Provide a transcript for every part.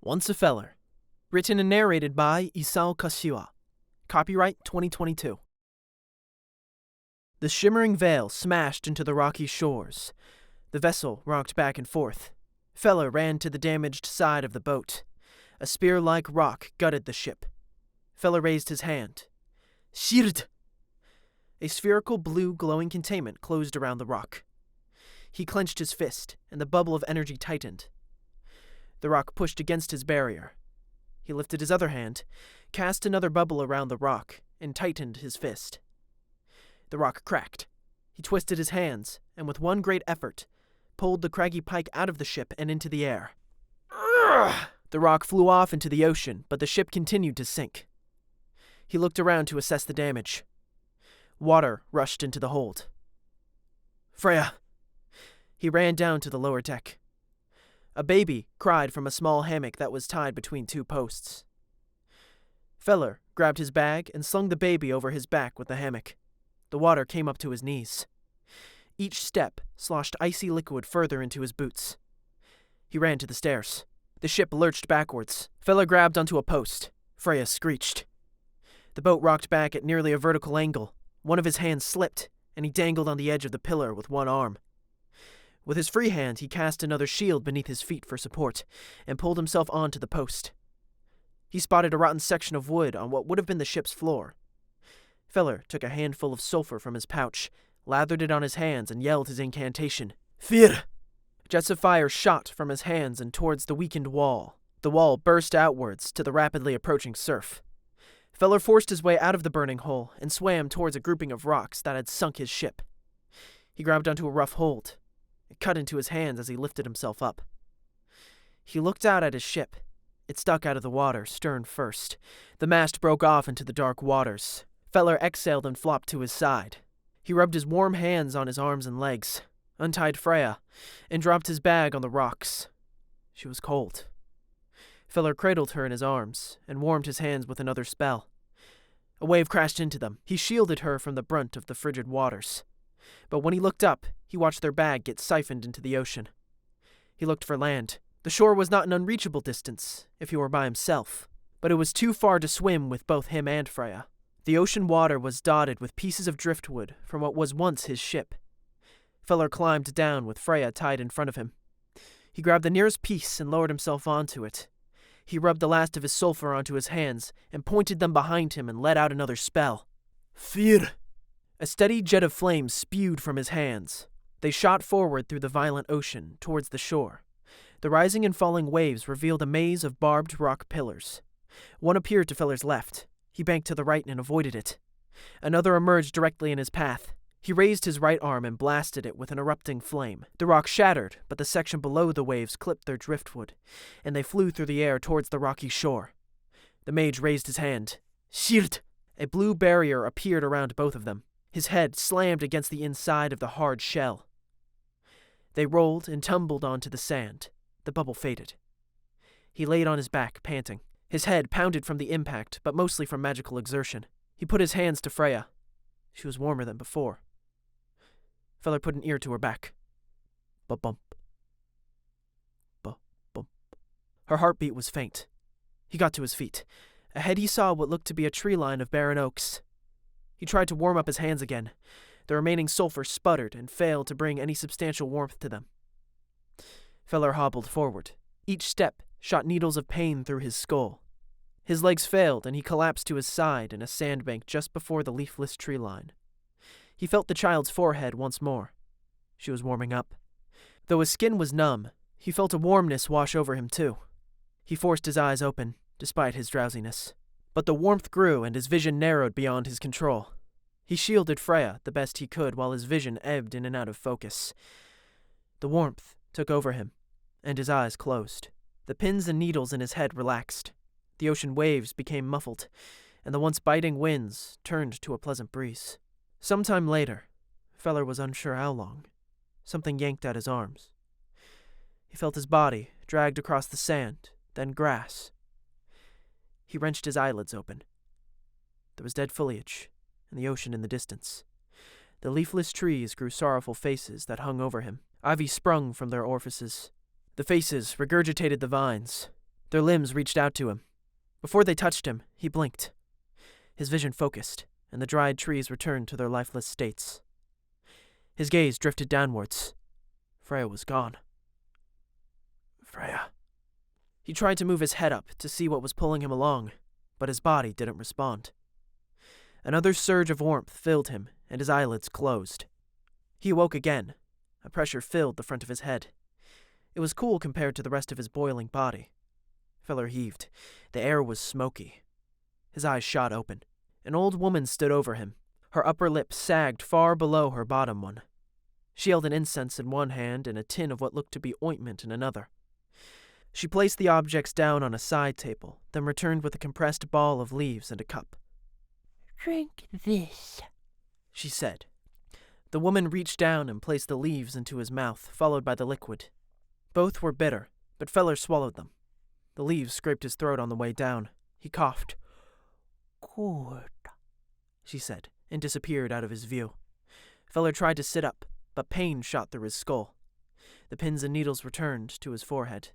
Once a Feller. Written and narrated by Isao Kashiwa. Copyright 2022. The shimmering veil smashed into the rocky shores. The vessel rocked back and forth. Feller ran to the damaged side of the boat. A spear-like rock gutted the ship. Feller raised his hand. Shield! A spherical blue glowing containment closed around the rock. He clenched his fist, and the bubble of energy tightened. The rock pushed against his barrier. He lifted his other hand, cast another bubble around the rock, and tightened his fist. The rock cracked. He twisted his hands, and with one great effort, pulled the craggy pike out of the ship and into the air. The rock flew off into the ocean, but the ship continued to sink. He looked around to assess the damage. Water rushed into the hold. Freya! He ran down to the lower deck. A baby cried from a small hammock that was tied between two posts. Feller grabbed his bag and slung the baby over his back with the hammock. The water came up to his knees. Each step sloshed icy liquid further into his boots. He ran to the stairs. The ship lurched backwards. Feller grabbed onto a post. Freya screeched. The boat rocked back at nearly a vertical angle. One of his hands slipped, and he dangled on the edge of the pillar with one arm. With his free hand, he cast another shield beneath his feet for support, and pulled himself onto the post. He spotted a rotten section of wood on what would have been the ship's floor. Feller took a handful of sulfur from his pouch, lathered it on his hands, and yelled his incantation. Fear! Jets of fire shot from his hands and towards the weakened wall. The wall burst outwards to the rapidly approaching surf. Feller forced his way out of the burning hole and swam towards a grouping of rocks that had sunk his ship. He grabbed onto a rough hold. It cut into his hands as he lifted himself up. He looked out at his ship. It stuck out of the water, stern first. The mast broke off into the dark waters. Feller exhaled and flopped to his side. He rubbed his warm hands on his arms and legs, untied Freya, and dropped his bag on the rocks. She was cold. Feller cradled her in his arms and warmed his hands with another spell. A wave crashed into them. He shielded her from the brunt of the frigid waters. But when he looked up, he watched their bag get siphoned into the ocean. He looked for land. The shore was not an unreachable distance, if he were by himself, but it was too far to swim with both him and Freya. The ocean water was dotted with pieces of driftwood from what was once his ship. Feller climbed down with Freya tied in front of him. He grabbed the nearest piece and lowered himself onto it. He rubbed the last of his sulfur onto his hands and pointed them behind him and let out another spell. Fear! A steady jet of flame spewed from his hands. They shot forward through the violent ocean, towards the shore. The rising and falling waves revealed a maze of barbed rock pillars. One appeared to Feller's left. He banked to the right and avoided it. Another emerged directly in his path. He raised his right arm and blasted it with an erupting flame. The rock shattered, but the section below the waves clipped their driftwood, and they flew through the air towards the rocky shore. The mage raised his hand. Shield! A blue barrier appeared around both of them. His head slammed against the inside of the hard shell. They rolled and tumbled onto the sand. The bubble faded. He laid on his back, panting. His head pounded from the impact, but mostly from magical exertion. He put his hands to Freya. She was warmer than before. Feller put an ear to her back. Ba-bump. Ba-bump. Her heartbeat was faint. He got to his feet. Ahead he saw what looked to be a tree line of barren oaks. He tried to warm up his hands again. The remaining sulfur sputtered and failed to bring any substantial warmth to them. Feller hobbled forward. Each step shot needles of pain through his skull. His legs failed, and he collapsed to his side in a sandbank just before the leafless tree line. He felt the child's forehead once more. She was warming up. Though his skin was numb, he felt a warmness wash over him too. He forced his eyes open, despite his drowsiness. But the warmth grew and his vision narrowed beyond his control. He shielded Freya the best he could while his vision ebbed in and out of focus. The warmth took over him, and his eyes closed. The pins and needles in his head relaxed. The ocean waves became muffled, and the once biting winds turned to a pleasant breeze. Sometime later, Feller was unsure how long, something yanked at his arms. He felt his body dragged across the sand, then grass. He wrenched his eyelids open. There was dead foliage, and the ocean in the distance. The leafless trees grew sorrowful faces that hung over him. Ivy sprung from their orifices. The faces regurgitated the vines. Their limbs reached out to him. Before they touched him, he blinked. His vision focused, and the dried trees returned to their lifeless states. His gaze drifted downwards. Freya was gone. Freya. He tried to move his head up to see what was pulling him along, but his body didn't respond. Another surge of warmth filled him, and his eyelids closed. He awoke again. A pressure filled the front of his head. It was cool compared to the rest of his boiling body. Feller heaved. The air was smoky. His eyes shot open. An old woman stood over him. Her upper lip sagged far below her bottom one. She held an incense in one hand and a tin of what looked to be ointment in another. She placed the objects down on a side table, then returned with a compressed ball of leaves and a cup. "Drink this," she said. The woman reached down and placed the leaves into his mouth, followed by the liquid. Both were bitter, but Feller swallowed them. The leaves scraped his throat on the way down. He coughed. "Good," she said, and disappeared out of his view. Feller tried to sit up, but pain shot through his skull. The pins and needles returned to his forehead.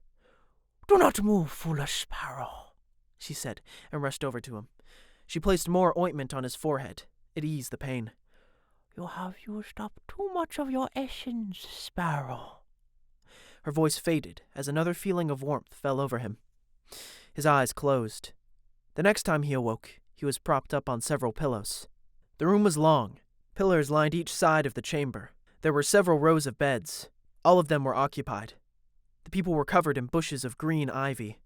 "Do not move, foolish sparrow," she said, and rushed over to him. She placed more ointment on his forehead. It eased the pain. "You have used up too much of your essence, sparrow." Her voice faded as another feeling of warmth fell over him. His eyes closed. The next time he awoke, he was propped up on several pillows. The room was long. Pillars lined each side of the chamber. There were several rows of beds. All of them were occupied. The people were covered in bushes of green ivy.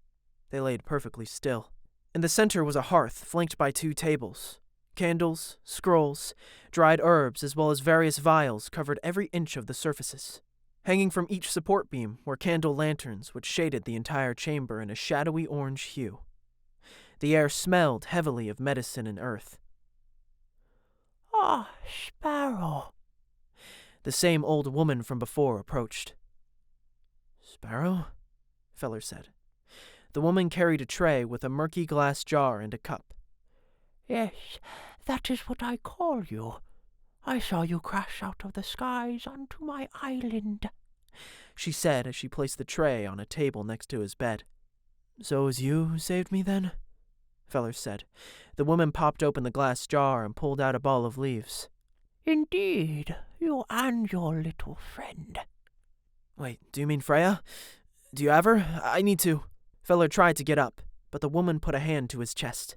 They laid perfectly still. In the center was a hearth flanked by 2 tables. Candles, scrolls, dried herbs, as well as various vials covered every inch of the surfaces. Hanging from each support beam were candle lanterns which shaded the entire chamber in a shadowy orange hue. The air smelled heavily of medicine and earth. "Ah, sparrow." The same old woman from before approached. "Sparrow?" Feller said. The woman carried a tray with a murky glass jar and a cup. "Yes, that is what I call you. I saw you crash out of the skies onto my island," she said as she placed the tray on a table next to his bed. "So it was you who saved me then?" Feller said. The woman popped open the glass jar and pulled out a ball of leaves. "Indeed, you and your little friend." "Wait, do you mean Freya? Do you have her? I need to." Feller tried to get up, but the woman put a hand to his chest.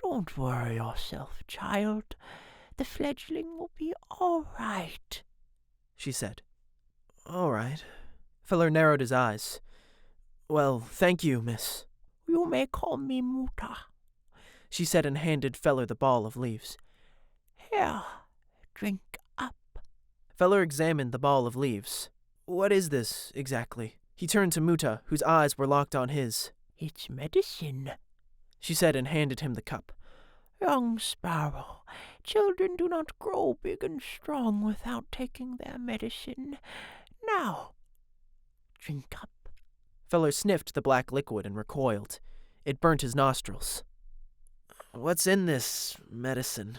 "Don't worry yourself, child. The fledgling will be all right," she said. "All right." Feller narrowed his eyes. "Well, thank you, miss." "You may call me Muttah," she said and handed Feller the ball of leaves. "Here, drink up." Feller examined the ball of leaves. "What is this, exactly?" He turned to Muttah, whose eyes were locked on his. "It's medicine," she said and handed him the cup. "Young sparrow, children do not grow big and strong without taking their medicine. Now, drink up." Feller sniffed the black liquid and recoiled. It burnt his nostrils. "What's in this medicine?"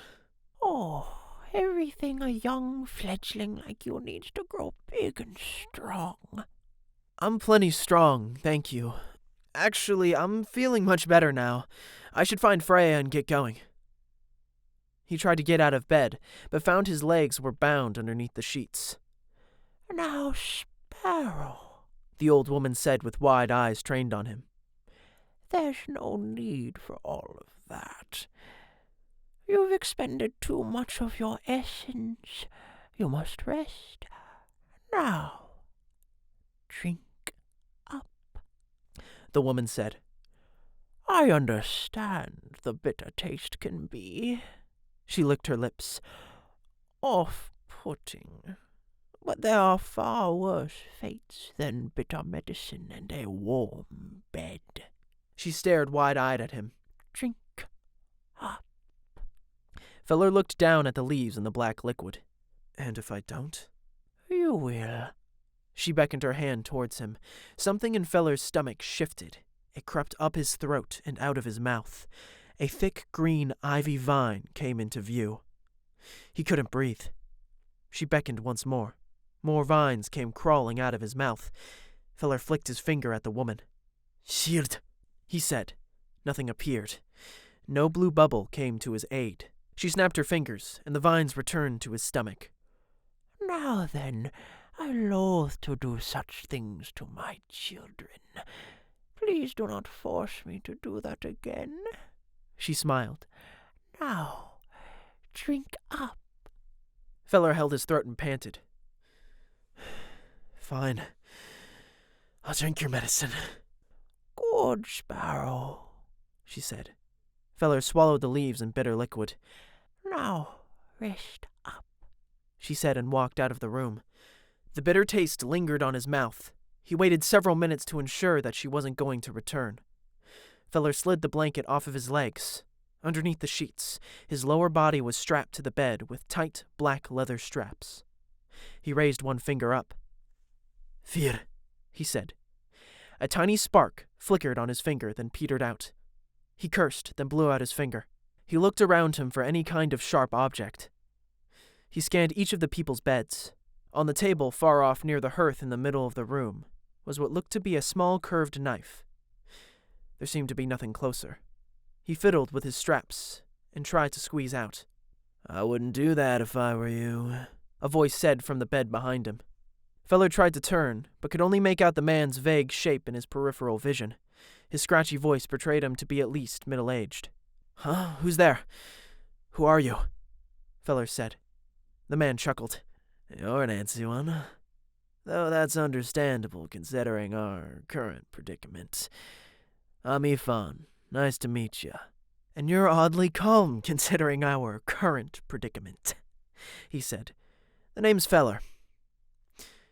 "Oh, everything a young fledgling like you needs to grow big and strong." "I'm plenty strong, thank you. Actually, I'm feeling much better now. I should find Freya and get going." He tried to get out of bed, but found his legs were bound underneath the sheets. "Now, sparrow," the old woman said with wide eyes trained on him. "there's no need for all of that. You've expended too much of your essence. You must rest. Now, drink up." The woman said. "I understand the bitter taste can be," she licked her lips, "off-putting. But there are far worse fates than bitter medicine and a warm bed." She stared wide-eyed at him. "Drink up." Feller looked down at the leaves and the black liquid. "And if I don't?" "You will." She beckoned her hand towards him. Something in Feller's stomach shifted. It crept up his throat and out of his mouth. A thick green ivy vine came into view. He couldn't breathe. She beckoned once more. More vines came crawling out of his mouth. Feller flicked his finger at the woman. "Shield," he said. Nothing appeared. No blue bubble came to his aid. She snapped her fingers, and the vines returned to his stomach. Now then, I loathe to do such things to my children. Please do not force me to do that again. She smiled. Now, drink up. Feller held his throat and panted. Fine. I'll drink your medicine. Good, Sparrow, she said. Feller swallowed the leaves and bitter liquid. Now, rest up, she said and walked out of the room. The bitter taste lingered on his mouth. He waited several minutes to ensure that she wasn't going to return. Feller slid the blanket off of his legs. Underneath the sheets, his lower body was strapped to the bed with tight black leather straps. He raised one finger up. Fir, he said. A tiny spark flickered on his finger, then petered out. He cursed, then blew out his finger. He looked around him for any kind of sharp object. He scanned each of the people's beds. On the table far off near the hearth in the middle of the room was what looked to be a small curved knife. There seemed to be nothing closer. He fiddled with his straps and tried to squeeze out. I wouldn't do that if I were you, a voice said from the bed behind him. Feller tried to turn, but could only make out the man's vague shape in his peripheral vision. His scratchy voice portrayed him to be at least middle-aged. Huh? Who's there? Who are you? Feller said. The man chuckled. You're an antsy one. Though that's understandable considering our current predicament. I'm Ifan. Nice to meet you. And you're oddly calm considering our current predicament, he said. The name's Feller.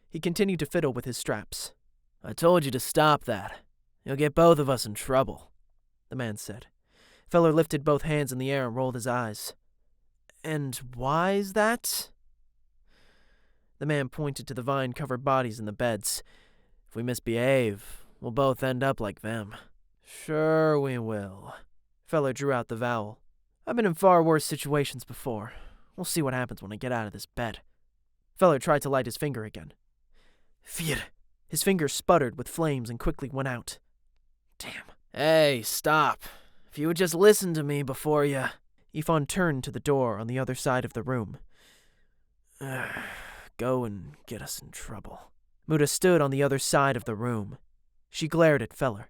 He continued to fiddle with his straps. I told you to stop that. You'll get both of us in trouble, the man said. Feller lifted both hands in the air and rolled his eyes. And why's that? The man pointed to the vine-covered bodies in the beds. If we misbehave, we'll both end up like them. Sure we will. Feller drew out the vowel. I've been in far worse situations before. We'll see what happens when I get out of this bed. Feller tried to light his finger again. Fir. His finger sputtered with flames and quickly went out. Damn. Hey, stop. If you would just listen to me before you... Ifan turned to the door on the other side of the room. Go and get us in trouble. Muttah stood on the other side of the room. She glared at Feller.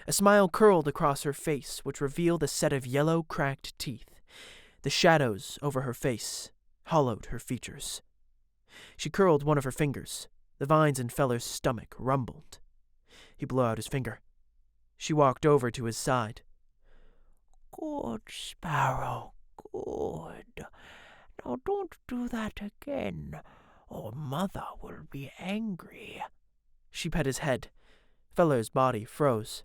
A smile curled across her face, which revealed a set of yellow, cracked teeth. The shadows over her face hollowed her features. She curled one of her fingers. The vines in Feller's stomach rumbled. He blew out his finger. She walked over to his side. Good, Sparrow, good. Now don't do that again, or Mother will be angry. She pet his head. Feller's body froze.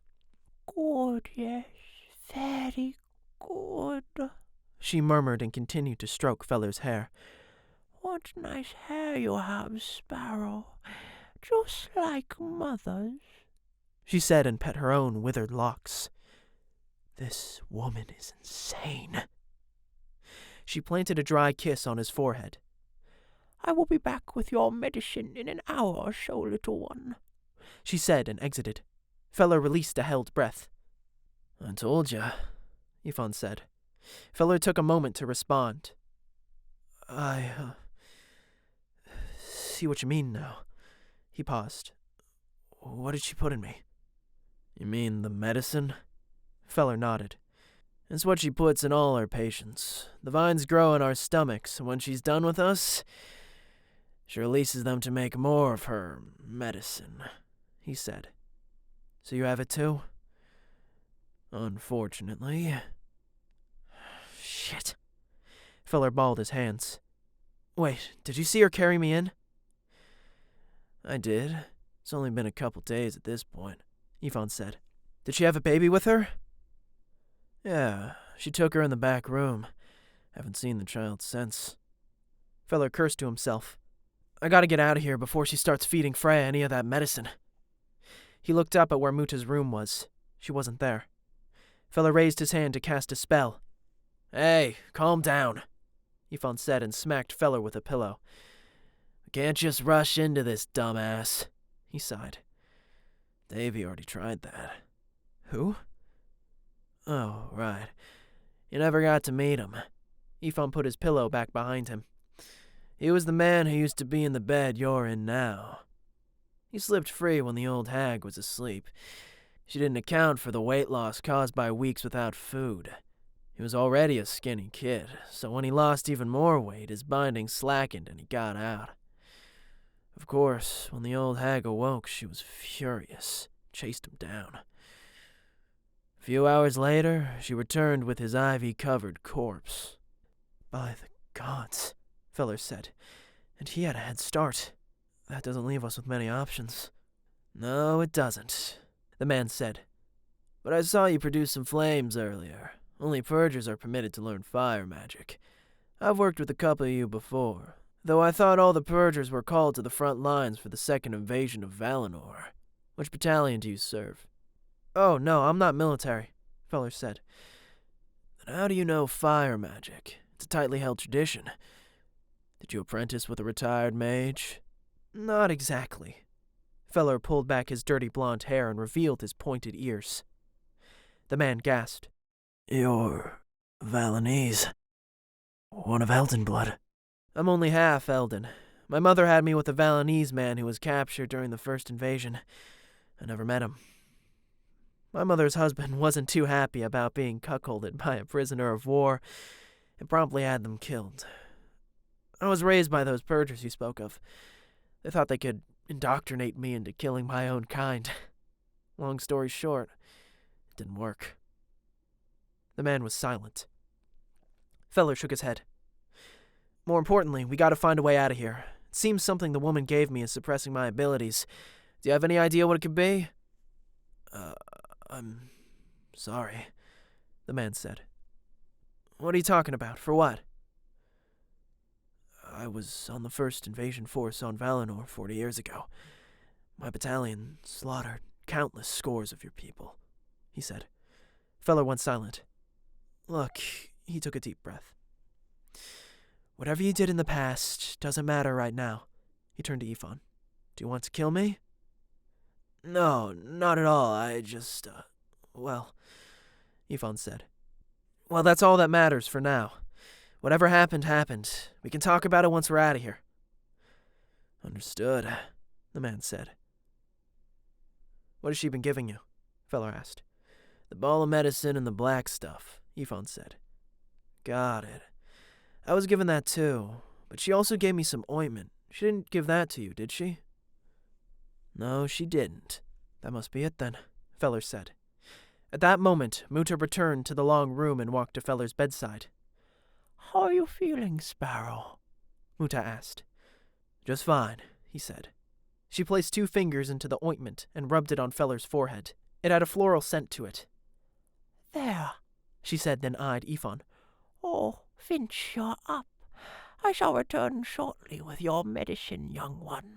Good, yes, very good, she murmured and continued to stroke Feller's hair. What nice hair you have, Sparrow, just like Mother's, she said and pet her own withered locks. This woman is insane. She planted a dry kiss on his forehead. I will be back with your medicine in an hour or so, little one, she said and exited. Feller released a held breath. I told ya, Ifan said. Feller took a moment to respond. I see what you mean now. He paused. What did she put in me? You mean the medicine? Feller nodded. It's what she puts in all her patients. The vines grow in our stomachs, and when she's done with us, she releases them to make more of her medicine, he said. So you have it too? Unfortunately. Shit. Feller balled his hands. Wait, did you see her carry me in? I did. It's only been a couple days at this point, Ifan said. Did she have a baby with her? Yeah, she took her in the back room. Haven't seen the child since. Feller cursed to himself. I gotta get out of here before she starts feeding Freya any of that medicine. He looked up at where Muttah's room was. She wasn't there. Feller raised his hand to cast a spell. Hey, calm down, Ifan said and smacked Feller with a pillow. We can't just rush into this, dumbass, he sighed. Davy already tried that. Who? Oh, right. You never got to meet him. Ifan put his pillow back behind him. He was the man who used to be in the bed you're in now. He slipped free when the old hag was asleep. She didn't account for the weight loss caused by weeks without food. He was already a skinny kid, so when he lost even more weight, his binding slackened and he got out. Of course, when the old hag awoke, she was furious, chased him down. A few hours later, she returned with his ivy-covered corpse. By the gods, Feller said, and he had a head start. That doesn't leave us with many options. No, it doesn't, the man said. But I saw you produce some flames earlier. Only purgers are permitted to learn fire magic. I've worked with a couple of you before, though I thought all the purgers were called to the front lines for the second invasion of Valinor. Which battalion do you serve? Oh, no, I'm not military, Feller said. Then how do you know fire magic? It's a tightly held tradition. Did you apprentice with a retired mage? Not exactly. Feller pulled back his dirty blonde hair and revealed his pointed ears. The man gasped. You're Valinese. One of Elden blood. I'm only half Elden. My mother had me with a Valinese man who was captured during the first invasion. I never met him. My mother's husband wasn't too happy about being cuckolded by a prisoner of war and promptly had them killed. I was raised by those purgers you spoke of. They thought they could indoctrinate me into killing my own kind. Long story short, it didn't work. The man was silent. Feller shook his head. More importantly, we gotta find a way out of here. It seems something the woman gave me is suppressing my abilities. Do you have any idea what it could be? I'm sorry, the man said. What are you talking about? For what? I was on the first invasion force on Valinor 40 years ago. My battalion slaughtered countless scores of your people, he said. Feller went silent. Look, he took a deep breath. Whatever you did in the past doesn't matter right now. He turned to Ifan. Do you want to kill me? No, not at all. I just, well, Ifan said. Well, that's all that matters for now. Whatever happened, happened. We can talk about it once we're out of here. Understood, the man said. What has she been giving you? Feller asked. The ball of medicine and the black stuff, Ifan said. Got it. I was given that too, but she also gave me some ointment. She didn't give that to you, did she? No, she didn't. That must be it then, Feller said. At that moment, Muttah returned to the long room and walked to Feller's bedside. How are you feeling, Sparrow? Muttah asked. Just fine, he said. She placed 2 fingers into the ointment and rubbed it on Feller's forehead. It had a floral scent to it. There, she said, then eyed Ifan. Oh, Finch, you're up. I shall return shortly with your medicine, young one.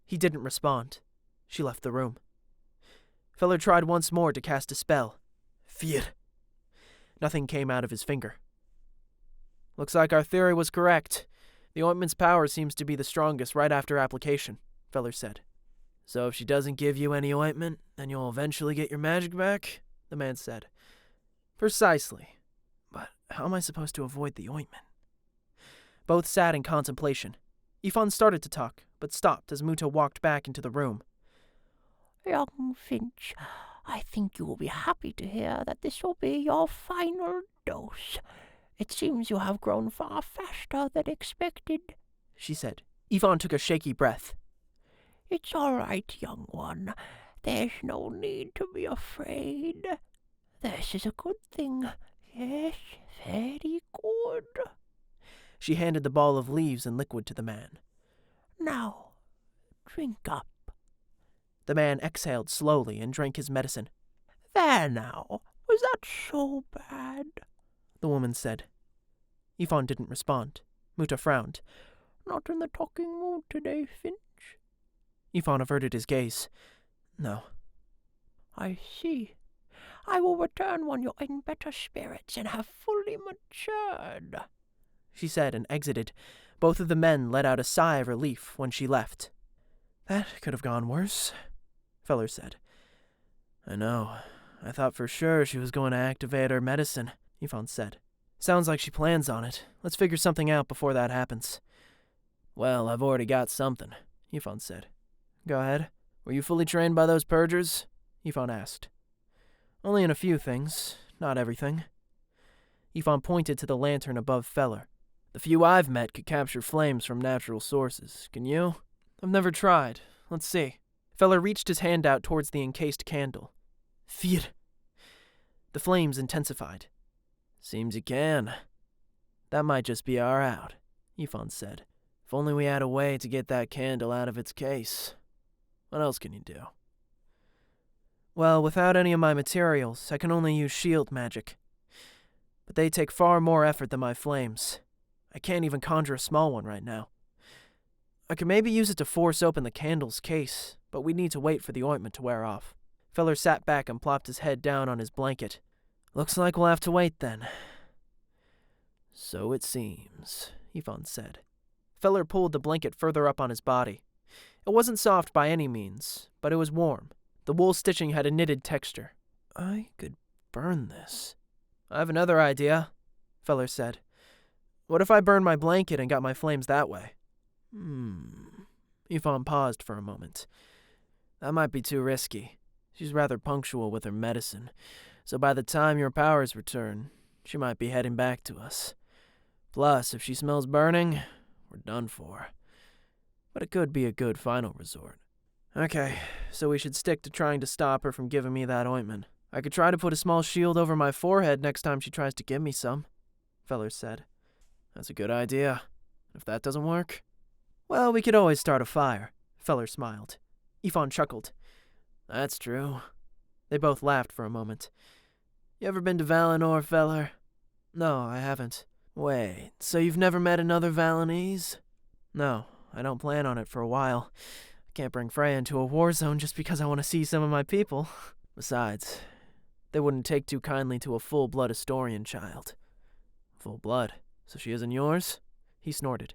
He didn't respond. She left the room. Feller tried once more to cast a spell. Fear. Nothing came out of his finger. Looks like our theory was correct. The ointment's power seems to be the strongest right after application, Feller said. So if she doesn't give you any ointment, then you'll eventually get your magic back? The man said. Precisely. But how am I supposed to avoid the ointment? Both sat in contemplation. Ifan started to talk, but stopped as Muttah walked back into the room. Young Finch, I think you will be happy to hear that this will be your final dose. It seems you have grown far faster than expected, she said. Ifan took a shaky breath. It's all right, young one. There's no need to be afraid. This is a good thing. Yes, very good. She handed the ball of leaves and liquid to the man. Now, drink up. The man exhaled slowly and drank his medicine. There now, was that so bad? The woman said. Ifan didn't respond. Muttah frowned. Not in the talking mood today, Finch. Ifan averted his gaze. No. I see. I will return when you're in better spirits and have fully matured, she said and exited. Both of the men let out a sigh of relief when she left. That could have gone worse, Feller said. I know. I thought for sure she was going to activate her medicine, Yvonne said. Sounds like she plans on it. Let's figure something out before that happens. Well, I've already got something, Yvonne said. Go ahead. Were you fully trained by those purgers? Yvonne asked. Only in a few things, not everything. Yvonne pointed to the lantern above Feller. The few I've met could capture flames from natural sources. Can you? I've never tried. Let's see. Feller reached his hand out towards the encased candle. Fir. The flames intensified. Seems you can. That might just be our out, Yvonne said. If only we had a way to get that candle out of its case. What else can you do? Well, without any of my materials, I can only use shield magic. But they take far more effort than my flames. I can't even conjure a small one right now. I could maybe use it to force open the candle's case, but we'd need to wait for the ointment to wear off. Feller sat back and plopped his head down on his blanket. Looks like we'll have to wait then. So it seems, Yvonne said. Feller pulled the blanket further up on his body. It wasn't soft by any means, but it was warm. The wool stitching had a knitted texture. I could burn this. I have another idea, Feller said. What if I burned my blanket and got my flames that way? Yvonne paused for a moment. That might be too risky. She's rather punctual with her medicine, so by the time your powers return, she might be heading back to us. Plus, if she smells burning, we're done for. But it could be a good final resort. Okay, so we should stick to trying to stop her from giving me that ointment. I could try to put a small shield over my forehead next time she tries to give me some, Feller said. That's a good idea. If that doesn't work, well, we could always start a fire, Feller smiled. Yvonne chuckled. That's true. They both laughed for a moment. You ever been to Valinor, Feller? No, I haven't. Wait, so you've never met another Valinese? No, I don't plan on it for a while. I can't bring Freya into a war zone just because I want to see some of my people. Besides, they wouldn't take too kindly to a full-blood Astorian child. Full blood? So she isn't yours? He snorted.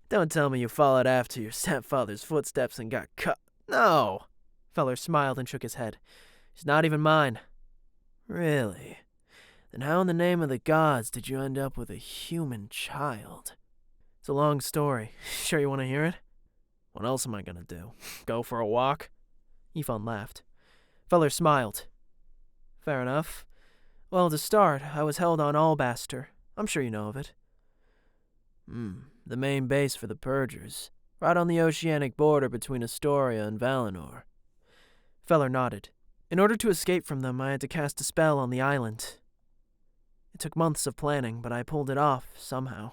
Don't tell me you followed after your stepfather's footsteps and got cut. No! Feller smiled and shook his head. She's not even mine. Really? Then how in the name of the gods did you end up with a human child? It's a long story. Sure you want to hear it? What else am I gonna do? Go for a walk? Yvonne laughed. Feller smiled. Fair enough. Well, to start, I was held on Albaster. I'm sure you know of it. The main base for the Purgers. Right on the oceanic border between Astoria and Valinor. Feller nodded. In order to escape from them, I had to cast a spell on the island. It took months of planning, but I pulled it off, somehow.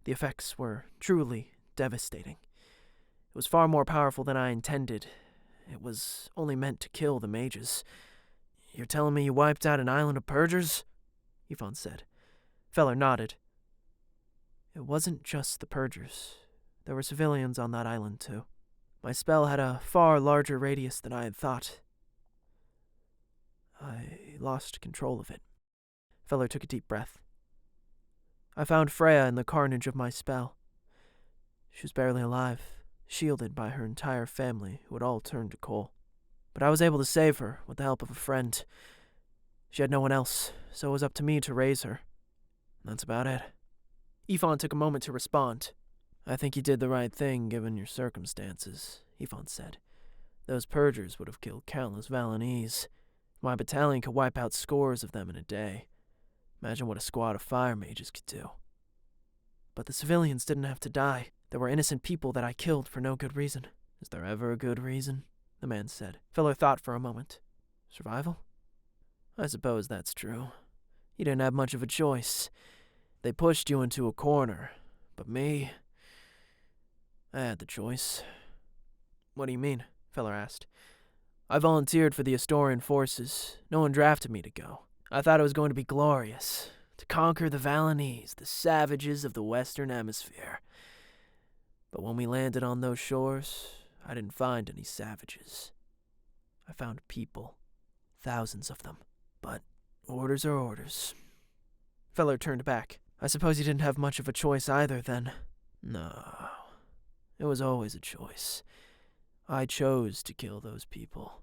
The effects were truly devastating. It was far more powerful than I intended. It was only meant to kill the mages. You're telling me you wiped out an island of Purgers? Yvonne said. Feller nodded. It wasn't just the Purgers. There were civilians on that island, too. My spell had a far larger radius than I had thought. I lost control of it. Feller took a deep breath. I found Freya in the carnage of my spell. She was barely alive, shielded by her entire family, who had all turned to coal. But I was able to save her with the help of a friend. She had no one else, so it was up to me to raise her. That's about it. Yvonne took a moment to respond. I think you did the right thing given your circumstances, Yvonne said. Those Purgers would have killed countless Valinese. My battalion could wipe out scores of them in a day. Imagine what a squad of fire mages could do. But the civilians didn't have to die. There were innocent people that I killed for no good reason. Is there ever a good reason? The man said. Feller thought for a moment. Survival? I suppose that's true. You didn't have much of a choice. They pushed you into a corner. But me, I had the choice. What do you mean? Feller asked. I volunteered for the Astorian forces. No one drafted me to go. I thought it was going to be glorious. To conquer the Valinese, the savages of the Western Hemisphere. But when we landed on those shores, I didn't find any savages. I found people. Thousands of them. But orders are orders. Feller turned back. I suppose you didn't have much of a choice either, then. No. It was always a choice. I chose to kill those people.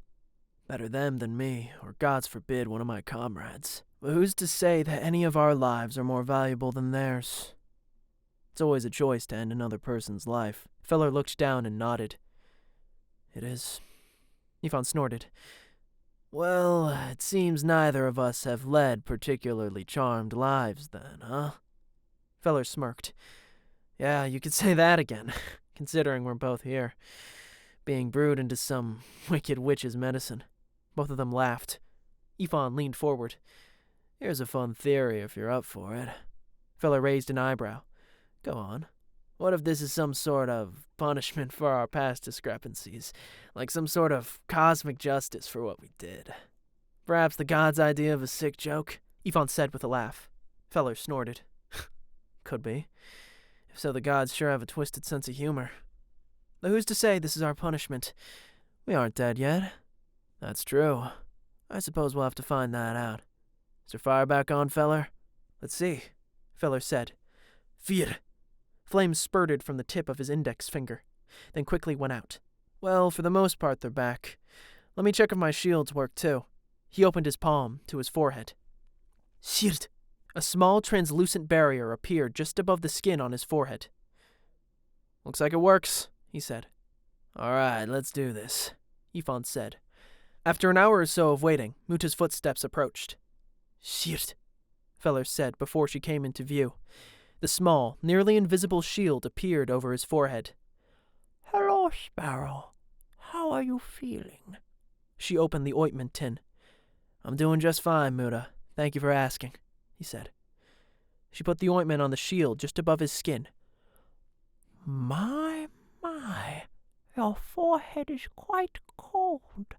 Better them than me, or God's forbid one of my comrades. But who's to say that any of our lives are more valuable than theirs? It's always a choice to end another person's life. Feller looked down and nodded. It is. Yvonne snorted. Well, it seems neither of us have led particularly charmed lives then, huh? Feller smirked. Yeah, you could say that again, considering we're both here, being brewed into some wicked witch's medicine. Both of them laughed. Yvonne leaned forward. Here's a fun theory if you're up for it. Feller raised an eyebrow. Go on. What if this is some sort of punishment for our past discrepancies, like some sort of cosmic justice for what we did? Perhaps the gods' idea of a sick joke? Yvonne said with a laugh. Feller snorted. Could be. If so, the gods sure have a twisted sense of humor. Though who's to say this is our punishment? We aren't dead yet. That's true. I suppose we'll have to find that out. Is your fire back on, Feller? Let's see, Feller said. Vier. Flames spurted from the tip of his index finger, then quickly went out. Well, for the most part, they're back. Let me check if my shields work, too. He opened his palm to his forehead. Shield. A small, translucent barrier appeared just above the skin on his forehead. Looks like it works, he said. All right, let's do this, Yvonne said. After an hour or so of waiting, Muttah's footsteps approached. Shield, Feller said before she came into view. The small, nearly invisible shield appeared over his forehead. Hello, Sparrow. How are you feeling? She opened the ointment tin. I'm doing just fine, Muttah. Thank you for asking, he said. She put the ointment on the shield just above his skin. My, your forehead is quite cold.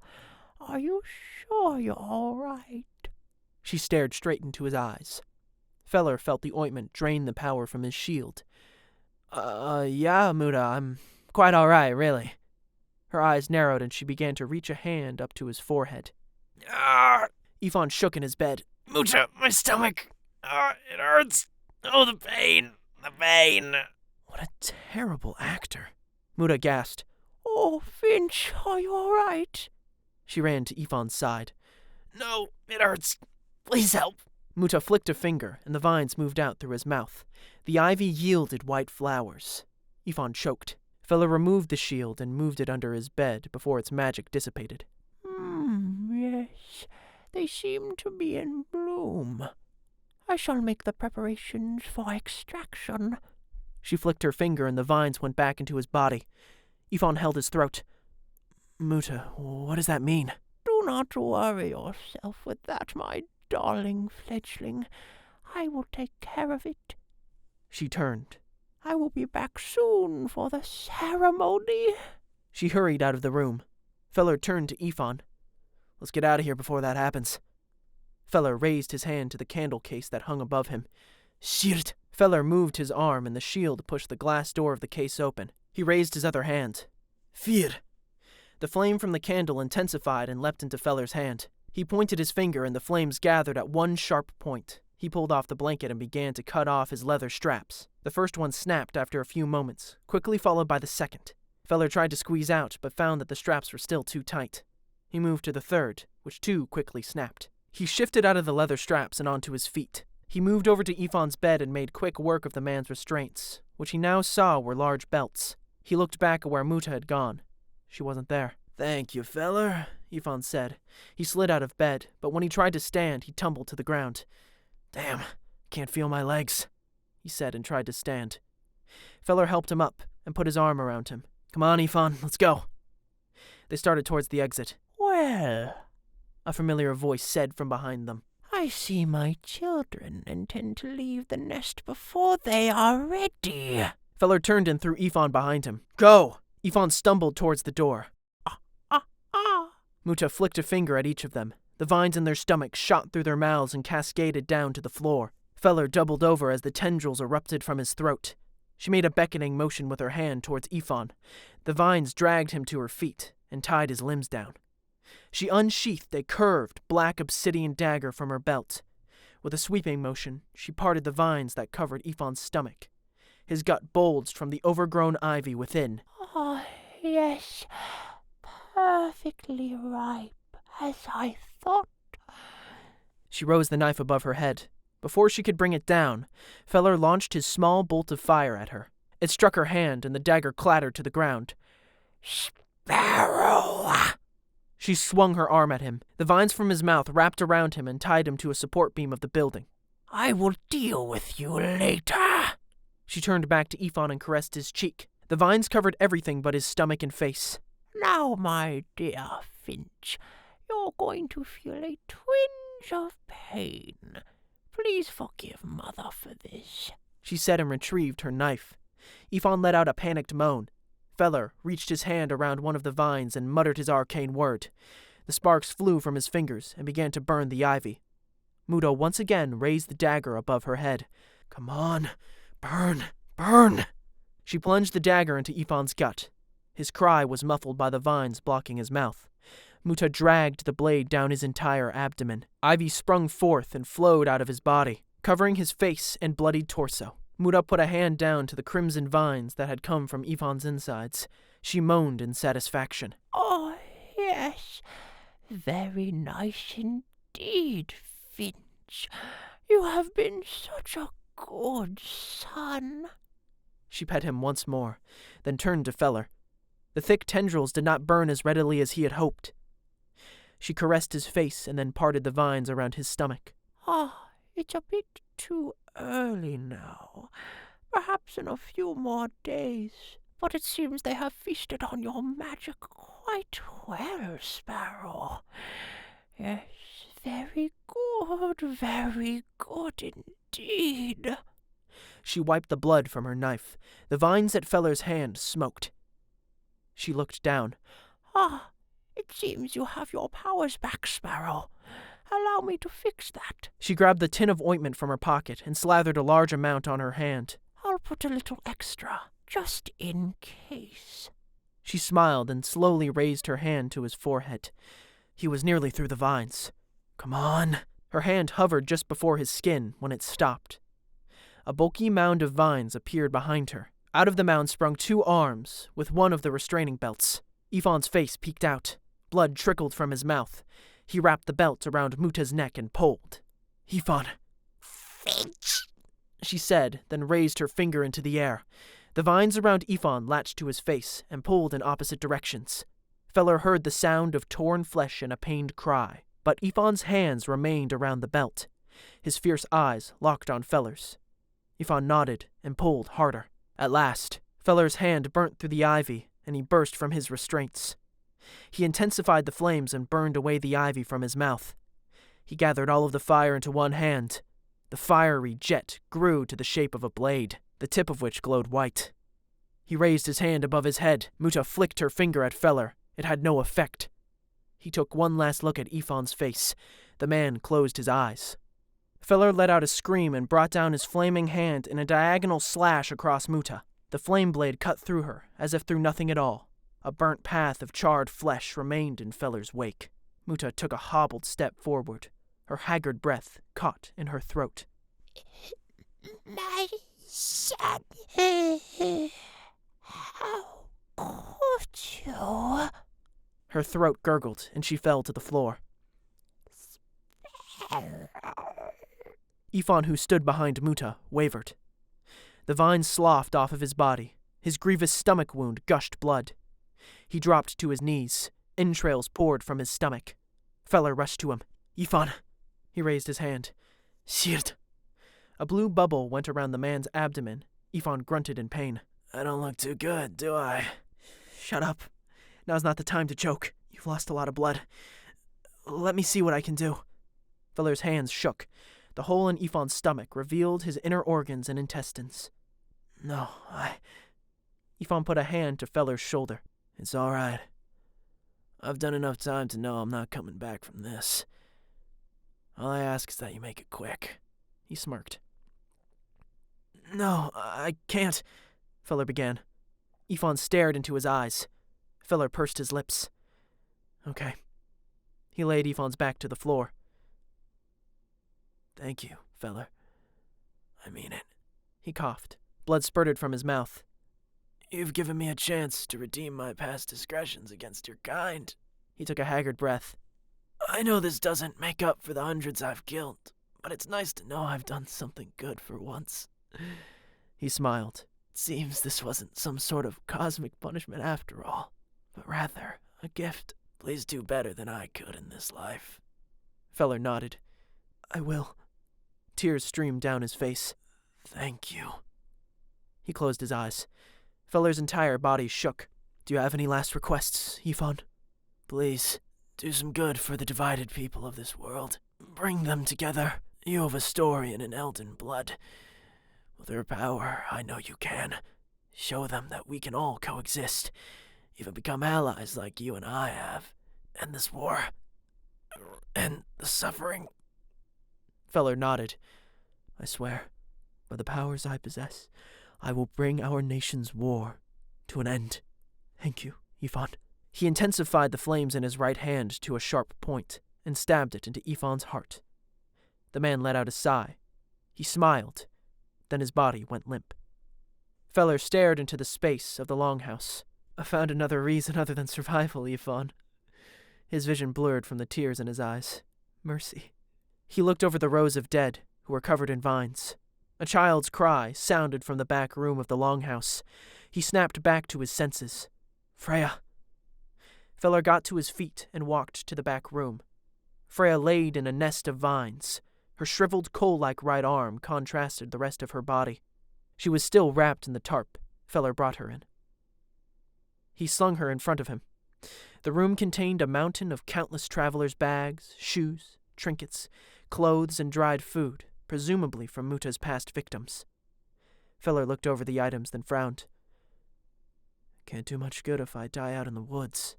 Are you sure you're all right? She stared straight into his eyes. Feller felt the ointment drain the power from his shield. Yeah, Muttah, I'm quite all right, really. Her eyes narrowed and she began to reach a hand up to his forehead. Yvonne shook in his bed. Muttah, my stomach. It hurts. Oh, the pain. The pain. What a terrible actor. Muttah gasped. Oh, Finch, are you all right? She ran to Yvonne's side. No, it hurts. Please help. Muttah flicked a finger, and the vines moved out through his mouth. The ivy yielded white flowers. Yvonne choked. Feller removed the shield and moved it under his bed before its magic dissipated. Yes, they seem to be in bloom. I shall make the preparations for extraction. She flicked her finger, and the vines went back into his body. Yvonne held his throat. Muttah, what does that mean? Do not worry yourself with that, my darling fledgling. I will take care of it. She turned. I will be back soon for the ceremony. She hurried out of the room. Feller turned to Yvonne. Let's get out of here before that happens. Feller raised his hand to the candle case that hung above him. Shield! Feller moved his arm and the shield pushed the glass door of the case open. He raised his other hand. Fear! The flame from the candle intensified and leapt into Feller's hand. He pointed his finger and the flames gathered at one sharp point. He pulled off the blanket and began to cut off his leather straps. The first one snapped after a few moments, quickly followed by the second. Feller tried to squeeze out, but found that the straps were still too tight. He moved to the third, which too quickly snapped. He shifted out of the leather straps and onto his feet. He moved over to Yvonne's bed and made quick work of the man's restraints, which he now saw were large belts. He looked back at where Muttah had gone. She wasn't there. Thank you, Feller, Yvonne said. He slid out of bed, but when he tried to stand, he tumbled to the ground. Damn, can't feel my legs, he said and tried to stand. Feller helped him up and put his arm around him. Come on, Yvonne, let's go. They started towards the exit. Well, a familiar voice said from behind them. I see my children intend to leave the nest before they are ready. Feller turned and threw Yvonne behind him. Go! Yvonne stumbled towards the door. Muttah flicked a finger at each of them. The vines in their stomachs shot through their mouths and cascaded down to the floor. Feller doubled over as the tendrils erupted from his throat. She made a beckoning motion with her hand towards Yvonne. The vines dragged him to her feet and tied his limbs down. She unsheathed a curved, black obsidian dagger from her belt. With a sweeping motion, she parted the vines that covered Yvonne's stomach. His gut bulged from the overgrown ivy within. Oh, yes, perfectly ripe as I thought. She rose the knife above her head. Before she could bring it down, Feller launched his small bolt of fire at her. It struck her hand, and the dagger clattered to the ground. Sparrow! She swung her arm at him. The vines from his mouth wrapped around him and tied him to a support beam of the building. I will deal with you later. She turned back to Ifan and caressed his cheek. The vines covered everything but his stomach and face. Now, my dear Finch, you're going to feel a twinge of pain. Please forgive Mother for this, she said and retrieved her knife. Ifan let out a panicked moan. Feller reached his hand around one of the vines and muttered his arcane word. The sparks flew from his fingers and began to burn the ivy. Muttah once again raised the dagger above her head. Come on, burn, burn! She plunged the dagger into Ifan's gut. His cry was muffled by the vines blocking his mouth. Muttah dragged the blade down his entire abdomen. Ivy sprung forth and flowed out of his body, covering his face and bloodied torso. Muttah put a hand down to the crimson vines that had come from Ifan's insides. She moaned in satisfaction. Oh, yes. Very nice indeed, Finch. You have been such a good son. She pet him once more, then turned to Feller. The thick tendrils did not burn as readily as he had hoped. She caressed his face and then parted the vines around his stomach. It's a bit too early now. Perhaps in a few more days. But it seems they have feasted on your magic quite well, Sparrow. Yes, very good indeed. She wiped the blood from her knife. The vines at Feller's hand smoked. She looked down. It seems you have your powers back, Sparrow. Allow me to fix that. She grabbed the tin of ointment from her pocket and slathered a large amount on her hand. I'll put a little extra, just in case. She smiled and slowly raised her hand to his forehead. He was nearly through the vines. Come on. Her hand hovered just before his skin when it stopped. A bulky mound of vines appeared behind her. Out of the mound sprung 2 arms, with one of the restraining belts. Ifan's face peeked out. Blood trickled from his mouth. He wrapped the belt around Muttah's neck and pulled. Ifan. Finch, she said, then raised her finger into the air. The vines around Ifan latched to his face and pulled in opposite directions. Feller heard the sound of torn flesh and a pained cry, but Ifan's hands remained around the belt. His fierce eyes locked on Feller's. Ifan nodded and pulled harder. At last, Feller's hand burnt through the ivy, and he burst from his restraints. He intensified the flames and burned away the ivy from his mouth. He gathered all of the fire into one hand. The fiery jet grew to the shape of a blade, the tip of which glowed white. He raised his hand above his head. Muttah flicked her finger at Feller. It had no effect. He took one last look at Ifan's face. The man closed his eyes. Feller let out a scream and brought down his flaming hand in a diagonal slash across Muttah. The flame blade cut through her, as if through nothing at all. A burnt path of charred flesh remained in Feller's wake. Muttah took a hobbled step forward. Her haggard breath caught in her throat. My son, how could you? Her throat gurgled, and she fell to the floor. Ifan, who stood behind Muttah, wavered. The vines sloughed off of his body. His grievous stomach wound gushed blood. He dropped to his knees. Entrails poured from his stomach. Feller rushed to him. Ifan. He raised his hand. Sirt. A blue bubble went around the man's abdomen. Ifan grunted in pain. I don't look too good, do I? Shut up. Now's not the time to choke. You've lost a lot of blood. Let me see what I can do. Feller's hands shook. The hole in Ifan's stomach revealed his inner organs and intestines. No, Ifan put a hand to Feller's shoulder. It's all right. I've done enough time to know I'm not coming back from this. All I ask is that you make it quick. He smirked. No, I can't, Feller began. Ifan stared into his eyes. Feller pursed his lips. Okay. He laid Ifan's back to the floor. Thank you, Feller. I mean it. He coughed. Blood spurted from his mouth. You've given me a chance to redeem my past discretions against your kind. He took a haggard breath. I know this doesn't make up for the hundreds I've killed, but it's nice to know I've done something good for once. He smiled. It seems this wasn't some sort of cosmic punishment after all, but rather a gift. Please do better than I could in this life. Feller nodded. I will. Tears streamed down his face. Thank you. He closed his eyes. Feller's entire body shook. Do you have any last requests, Ifan? Please, do some good for the divided people of this world. Bring them together. You have a story in an Elden blood. With your power, I know you can. Show them that we can all coexist, even become allies like you and I have. End this war. End the suffering. Feller nodded. I swear, by the powers I possess, I will bring our nation's war to an end. Thank you, Ifan. He intensified the flames in his right hand to a sharp point and stabbed it into Ifan's heart. The man let out a sigh. He smiled. Then his body went limp. Feller stared into the space of the longhouse. I found another reason other than survival, Ifan. His vision blurred from the tears in his eyes. Mercy. He looked over the rows of dead, who were covered in vines. A child's cry sounded from the back room of the longhouse. He snapped back to his senses. Freya. Feller got to his feet and walked to the back room. Freya laid in a nest of vines. Her shriveled coal-like right arm contrasted the rest of her body. She was still wrapped in the tarp Feller brought her in. He slung her in front of him. The room contained a mountain of countless travelers' bags, shoes, trinkets, clothes, and dried food, presumably from Muttah's past victims. Feller looked over the items, then frowned. Can't do much good if I die out in the woods.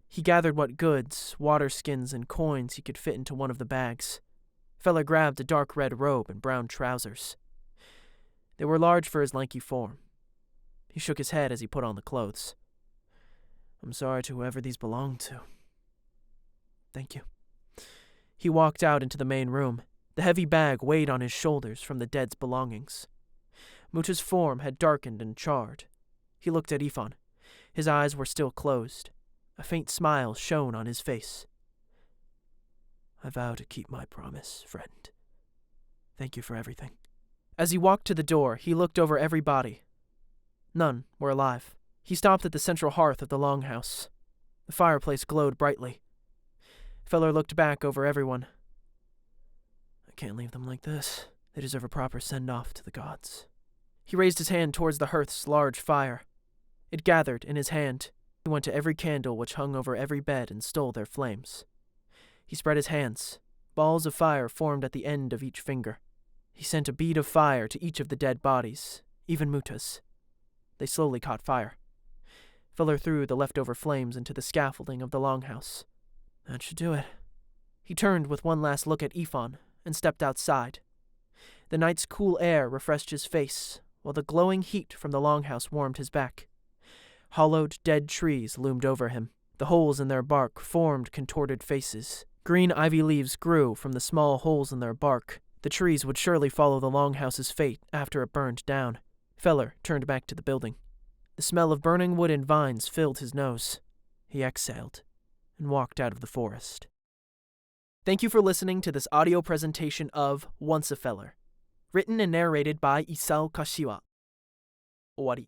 He gathered what goods, water skins, and coins he could fit into one of the bags. Feller grabbed a dark red robe and brown trousers. They were large for his lanky form. He shook his head as he put on the clothes. I'm sorry to whoever these belong to. Thank you. He walked out into the main room. The heavy bag weighed on his shoulders from the dead's belongings. Muttah's form had darkened and charred. He looked at Ifan. His eyes were still closed. A faint smile shone on his face. I vow to keep my promise, friend. Thank you for everything. As he walked to the door, he looked over every body. None were alive. He stopped at the central hearth of the longhouse. The fireplace glowed brightly. Feller looked back over everyone. I can't leave them like this. They deserve a proper send-off to the gods. He raised his hand towards the hearth's large fire. It gathered in his hand. He went to every candle which hung over every bed and stole their flames. He spread his hands. Balls of fire formed at the end of each finger. He sent a bead of fire to each of the dead bodies, even Muttah's. They slowly caught fire. Feller threw the leftover flames into the scaffolding of the longhouse. That should do it. He turned with one last look at Ifan and stepped outside. The night's cool air refreshed his face, while the glowing heat from the longhouse warmed his back. Hollowed, dead trees loomed over him. The holes in their bark formed contorted faces. Green ivy leaves grew from the small holes in their bark. The trees would surely follow the longhouse's fate after it burned down. Feller turned back to the building. The smell of burning wood and vines filled his nose. He exhaled and walked out of the forest. Thank you for listening to this audio presentation of Once a Feller, written and narrated by Isao Kashiwa. Owari.